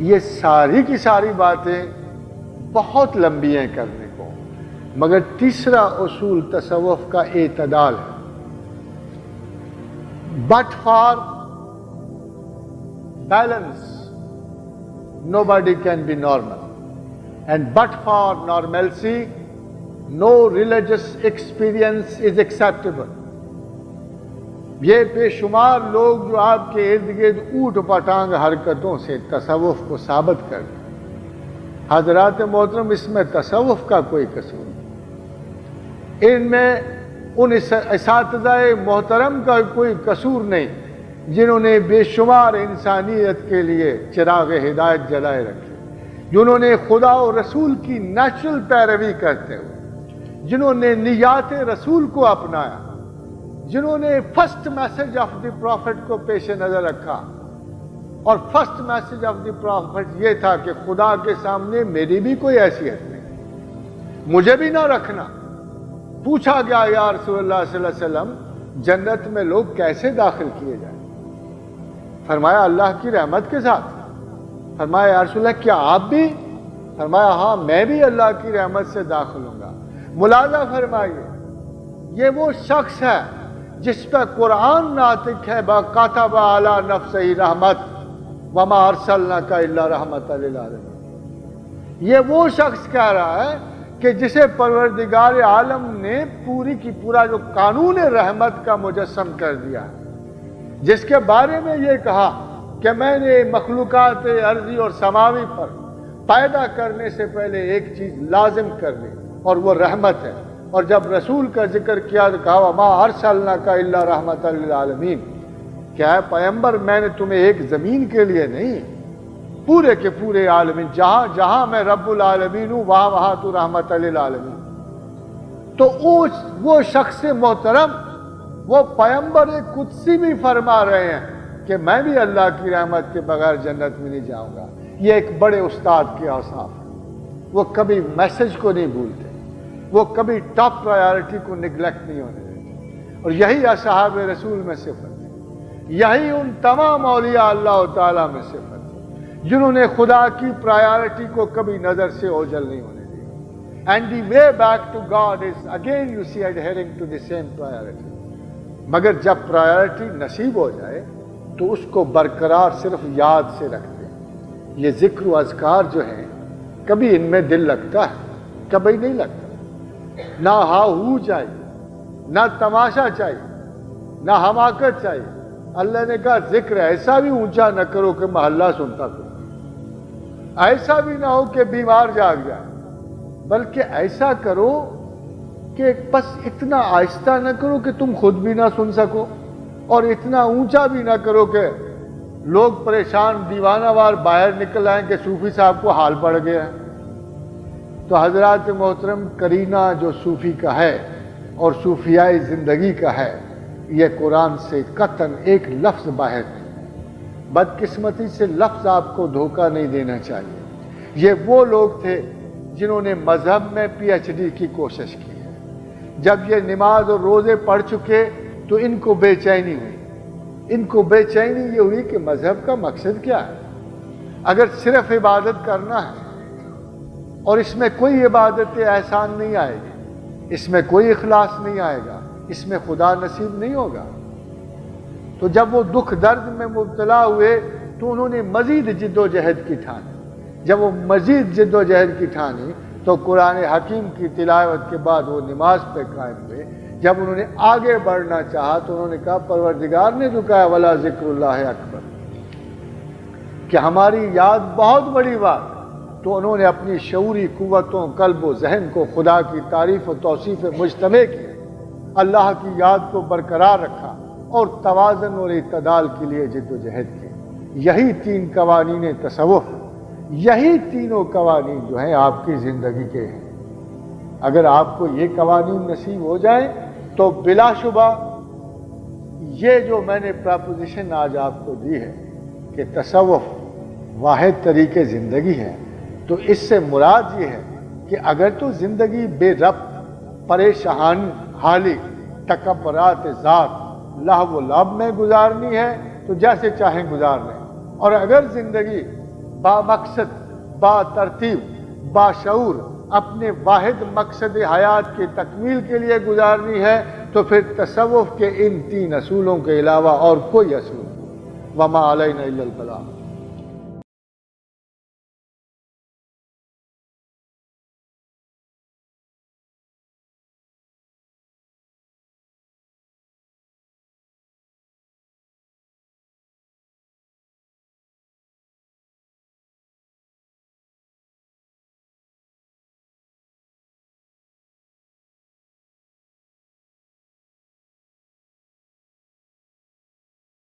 یہ ساری کی ساری باتیں بہت لمبی ہیں کرنے کو، مگر تیسرا اصول تصوف کا اعتدال ہے. But for balance nobody can be normal, and but for normalcy no religious experience is acceptable. یہ بے شمار لوگ جو آپ کے ارد گرد اوٹ پٹانگ حرکتوں سے تصوف کو ثابت کر دیں. حضرات محترم، اس میں تصوف کا کوئی قصور نہیں، ان میں ان اساتذہ محترم کا کوئی قصور نہیں جنہوں نے بے شمار انسانیت کے لیے چراغ ہدایت جلائے رکھے، جنہوں نے خدا و رسول کی نیچرل پیروی کرتے ہوئے، جنہوں نے نیات رسول کو اپنایا، جنہوں نے first message of the prophet کو پیش نظر رکھا. اور first message of the prophet یہ تھا کہ خدا کے سامنے میری بھی کوئی حیثیت نہیں، مجھے بھی نہ رکھنا. پوچھا گیا یا رسول اللہ صلی اللہ علیہ وسلم جنت میں لوگ کیسے داخل کیے جائیں؟ فرمایا اللہ کی رحمت کے ساتھ. فرمایا یا رسول اللہ کیا آپ بھی؟ فرمایا ہاں میں بھی اللہ کی رحمت سے داخل ہوں گا. ملاحظہ فرمائیے، یہ وہ شخص ہے جس پہ قرآن ناطق ہے کاتب علی نفسہ رحمت وما ارسلناک الا رحمۃ للعالمین. یہ وہ شخص کہہ رہا ہے کہ جسے پروردگار عالم نے پوری کی پورا جو قانون رحمت کا مجسم کر دیا ہے، جس کے بارے میں یہ کہا کہ میں نے مخلوقات ارضی اور سماوی پر پیدا کرنے سے پہلے ایک چیز لازم کر لی اور وہ رحمت ہے. اور جب رسول کا ذکر کیا تو کہا وما ارسلناک الا رحمۃ للعالمین. کیا ہے پیغمبر، میں نے تمہیں ایک زمین کے لیے نہیں، پورے کے پورے عالمین، جہاں جہاں میں رب العالمین ہوں وہاں وہاں تو رحمت للعالمین. تو وہ شخص محترم، وہ پیغمبر قدسی بھی فرما رہے ہیں کہ میں بھی اللہ کی رحمت کے بغیر جنت میں نہیں جاؤں گا. یہ ایک بڑے استاد کے اوصاف ہیں. وہ کبھی میسج کو نہیں بھولتے، وہ کبھی ٹاپ پرائیورٹی کو نگلیکٹ نہیں ہونے دیتے. اور یہی اصحاب رسول میں صفت ہے، یہی ان تمام اولیاء اللہ تعالیٰ میں صفت ہے جنہوں نے خدا کی پرائیورٹی کو کبھی نظر سے اوجھل نہیں ہونے دیا. And the way back to God is again you see adhering to the same priority. مگر جب پرائیورٹی نصیب ہو جائے تو اس کو برقرار صرف یاد سے رکھتے ہیں. یہ ذکر و اذکار جو ہیں کبھی ان میں دل لگتا ہے، کبھی نہیں لگتا. نہ ہاہو چاہیے، نہ تماشا چاہیے، نہ حماقت چاہیے. اللہ نے کہا ذکر ایسا بھی اونچا نہ کرو کہ محلہ سنتا کرو، ایسا بھی نہ ہو کہ بیمار جاگ جائے، بلکہ ایسا کرو کہ بس اتنا آہستہ نہ کرو کہ تم خود بھی نہ سن سکو، اور اتنا اونچا بھی نہ کرو کہ لوگ پریشان دیوانہ وار باہر نکل آئیں کہ صوفی صاحب کو حال پڑ گیا ہے. تو حضرات محترم، کرینہ جو صوفی کا ہے اور صوفیائی زندگی کا ہے، یہ قرآن سے قطعاً ایک لفظ باہر نہیں. بدقسمتی سے لفظ آپ کو دھوکہ نہیں دینا چاہیے. یہ وہ لوگ تھے جنہوں نے مذہب میں پی ایچ ڈی کی کوشش کی ہے. جب یہ نماز اور روزے پڑھ چکے تو ان کو بے چینی ہوئی. ان کو بے چینی یہ ہوئی کہ مذہب کا مقصد کیا ہے؟ اگر صرف عبادت کرنا ہے اور اس میں کوئی عبادت احسان نہیں آئے گی، اس میں کوئی اخلاص نہیں آئے گا، اس میں خدا نصیب نہیں ہوگا. تو جب وہ دکھ درد میں مبتلا ہوئے تو انہوں نے مزید جد و جہد کی ٹھانی. جب وہ مزید جد و جہد کی ٹھانی تو قرآن حکیم کی تلاوت کے بعد وہ نماز پہ قائم ہوئے. جب انہوں نے آگے بڑھنا چاہا تو انہوں نے کہا پروردگار نے جو کہا ولا ذکر اللہ اکبر، کہ ہماری یاد بہت بڑی بات. تو انہوں نے اپنی شعوری قوتوں، قلب و ذہن کو خدا کی تعریف و توصیف مجتمع کی، اللہ کی یاد کو برقرار رکھا اور توازن اور اعتدال کے لیے جد و جہد کی. یہی تین قوانین تصوف، یہی تینوں قوانین جو ہیں آپ کی زندگی کے ہیں. اگر آپ کو یہ قوانین نصیب ہو جائیں تو بلا شبہ یہ جو میں نے پراپوزیشن آج آپ کو دی ہے کہ تصوف واحد طریقے زندگی ہے، تو اس سے مراد یہ ہے کہ اگر تو زندگی بے ربط، پریشان حالی، تکبرات ذات، لہو و لعب میں گزارنی ہے تو جیسے چاہیں گزار لیں. اور اگر زندگی بامقصد، با ترتیب، باشعور اپنے واحد مقصد حیات کی تکمیل کے لیے گزارنی ہے تو پھر تصوف کے ان 3 اصولوں کے علاوہ اور کوئی اصول وما علینا الا البلاغ۔